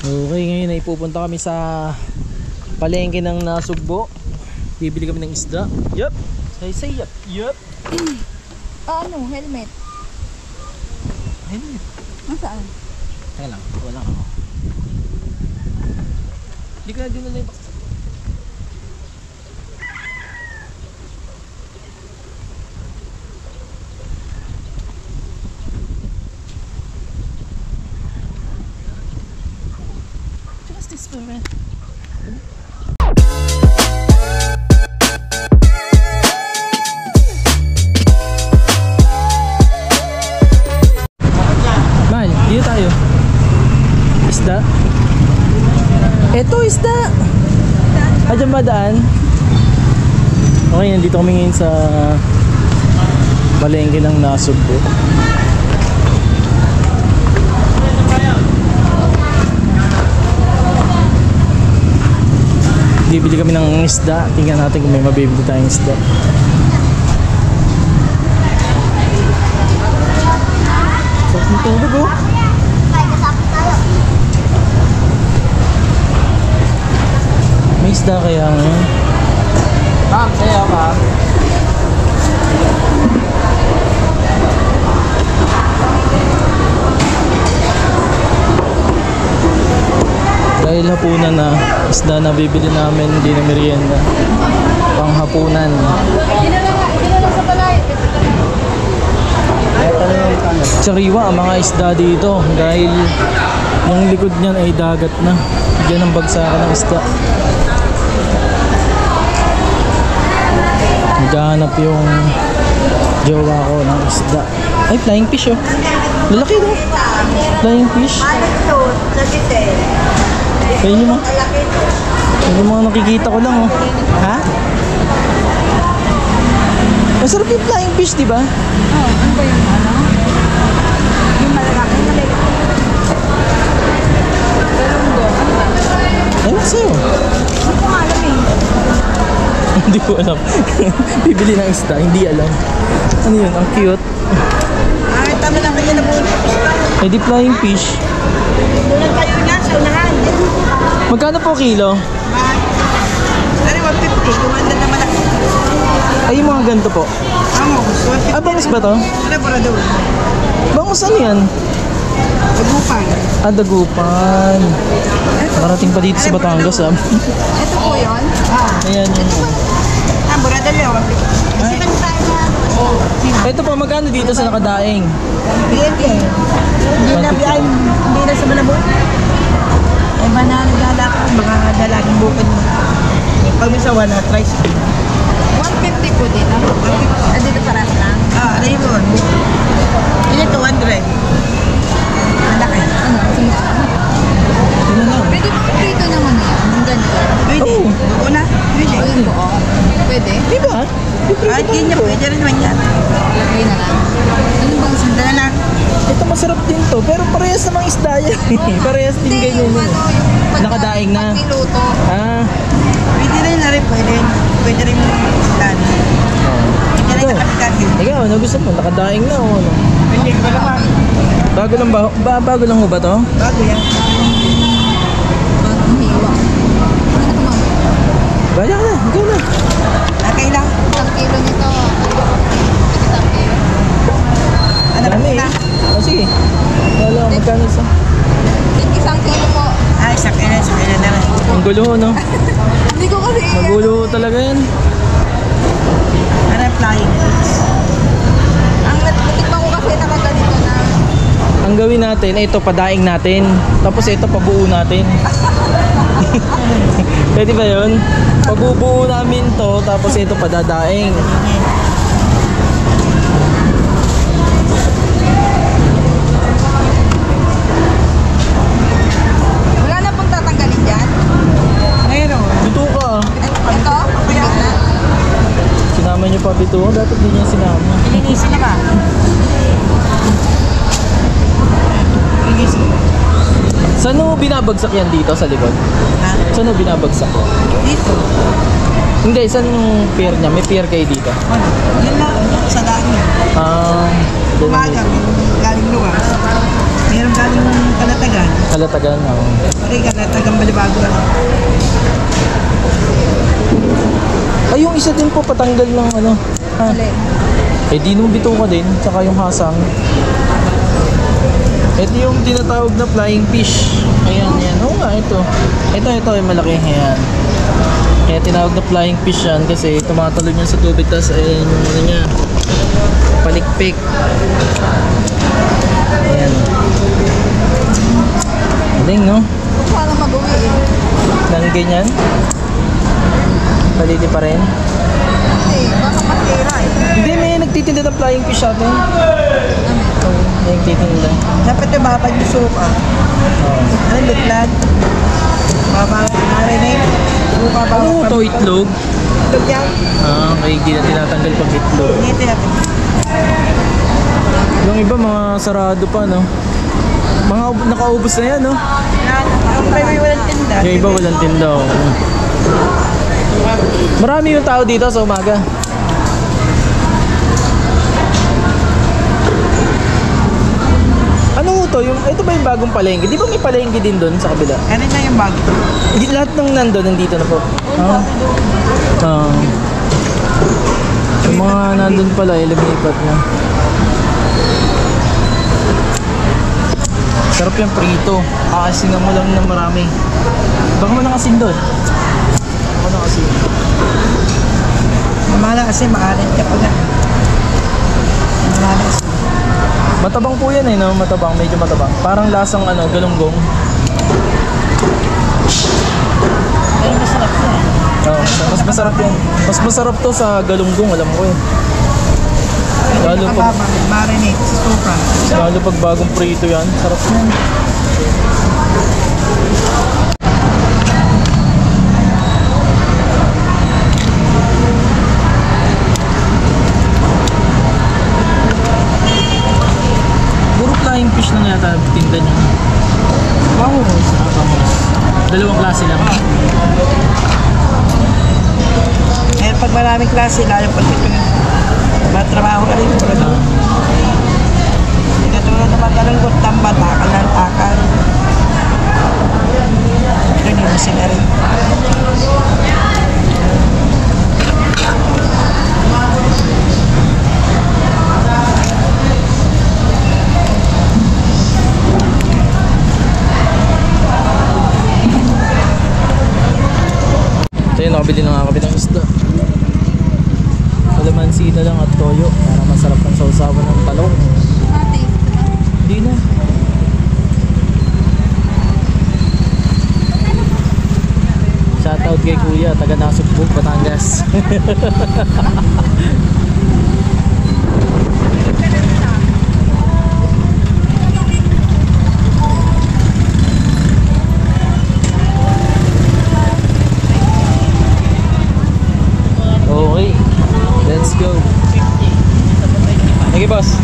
Okay, ngayon ay pupunta kami sa palengke ng Nasugbo. Bibili kami ng isda. Yup. Say yup. Yup. Ano? Helmet? Helmet? Nasaan? Teka lang, wala ako. Hindi ka na dinala yung baksa. Justice for me. Mahal, dito tayo. Isda? Eto isda! Diyan ba daan? Okay, nandito kami ngayon sa palengke ng Nasugbo. Bibili kami ng isda. Tingnan natin kung may mabibili tayong isda. Sarap ng tulog oh. May isda kaya ngayon? Ma'am, sayo ka? Dahil hapunan na, isda na bibili namin, hindi na merienda. Panghapunan. Sariwa ang mga isda dito dahil yung likod niyan ay dagat na. Diyan ang bagsakan ng isda. Naghahanap yung jowa ko ng isda. Ay, flying fish oh. Lalaki no? Flying fish. Ayun yung mga nakikita ko lang oh. Ha? Masarap yung flying fish, di ba? Oo, ano ba yung ano? Yung malalaki, malalaki. Galunggo, ano ba? Ewan sa'yo. Ano ko alam eh? Hindi ko alam. Bibili ng isda, hindi alam. Ano yun? Ang cute. Ay, tama lang kanya na buhay. Eh di flying fish. Bulan kayo nga sa unahan. Magkano po kilo? Ano, 150. Kumanda na malaki. Ay, yung mga ganito po. Amos, 150. Ah, bangus ba to? Ano para doon? Bangus ano yan? Dagupan. Ah, dagupan. Marating pa dito sa Batangas ah. Ito po yun? Ayan yun. Ah, burada lang. Kasi man tayo na. Ito po, magkano dito sa nakadaing? Hindi. Hindi na sa malabot. Eh, ba na nagdala ko, baka dalaging bukid mo. Pag may sawa na, try sa 150 po dito. Dito paras lang? Ano yun? Ini 200. Malaki. Ano? Pwede ba dito naman yan? Ang ganito? Pwede. Oo na. Pwede. Pwede? Di ba? Kahit ganyan, pwede rin naman yan. Lagay na lang. Ano bang sandala na? Ito masarap din to, pero parehas namang isda yan. Parehas din ganyan yun. Nakadaing na. Pagkiluto. Ah. Pwede rin na rin, pwede. Pwede rin isdan. Pwede rin nakapikati. Ikaw, ano gusto mo? Nakadaing na o ano? Pwede ko naman. Bago lang ba? Bago lang ho ba to? Bago yan. Bagong hiwa. Ano ito ma'am? Bala ka na, ikaw na. Okay lang. 1 kilo nito. Isang kilo. Ano ba Dami na? eh. O sige. Wala, magkano isa? Isang kilo po. Ah, isang kilo na rin. Ang gulo ho, no? Hindi ko kasi. Magulo talaga yan. Ano flying? Ang natikpan ko kasi nakaganito na. Ang gawin natin, ito padaing natin. Tapos ito pabuo natin. Pwede ba yun? Pabubuo namin to, tapos ito padadaing. Wala na pong tatanggalin dyan? Meron. Bito ka ah. Ito? Sinama niyo pa bito. Dapat din niya sinama. Ilinisin na ba? Saan mo binabagsak yan dito sa likod? Ha? Saan mo binabagsak? Dito. Hindi, saan yung pier niya? May pier kayo dito? Yun lang, sa daan niya. Doon Umaga, galing luwas. Meron galing ng Kalatagan. Kalatagan, oo. Okay, Kalatagan Balibago. Ay, yung isa din po patanggal ng ano. Ha? Eh, di nung bituka din, tsaka yung hasang. Ito yung tinatawag na flying fish. Ayan, yan. Oo nga, ito. Ito yung malaki. Ayan. Kaya tinawag na flying fish yan kasi tumatalon yan sa tubig. Tapos, ayan yung ano niya. Palikpik. Ayan. Galing, no? Paano mag-uwi eh? Nang ganyan. Palili pa rin. Hindi, baka masira eh. Hindi, may nagtitinda ng flying fish sa atin. Oo, may nagtitinda. Dapat yung babad yung suka. Oo. Ano, litlan? Babad, marinate. Suka, babad. Ano ito, itlog? Itlog yan? Ah, may hindi na tinatanggal pag itlog. Ngiti natin. Yung iba, mga sarado pa, no? Mga nakaubos na yan, no? Ang may walang tinda. Yung iba walang tinda, oh. Marami yung tao dito sa umaga. Ano to? Ito ba yung bagong palengke? Di ba may palengke din doon sa kabila? Ano na yung bago? Hindi, lahat ng nandun, nandito na po. Ah. Ah. Yung mga nandun pala, lumipat na. Sarap yung prito. Aasinan mo lang ng marami. Baka mo nakasin doon. Baka nakasin. Mamala kasi maalit ka pa nga. Mamala kasi. Matabang po yan eh, no? Matabang, medyo matabang. Parang lasang ano, galunggong. Pero masarap na eh. Oo, mas masarap yan. Mas masarap to sa galunggong, alam ko eh. Lalo pag, marinate sa suka. lalo pag bagong prito yan, sarap yan. Puro flying fish lang yata tinda niya. Bangus. Dalawang klase lang. Eh, pag maraming klase, lalo pag ito nga. Matrabaho ka rin. Hindi ka tulad na matalanggot, tambat, takal ng takal. Ito hindi na sila rin. Ito yun, nakabili na nga kami ng isda. Kalamansi na lang at toyo para masarap ang sausawan ng talong. Hindi na. Shoutout kay Kuya, taga Nasugbu, Batangas. Okay, let's go. Sige boss.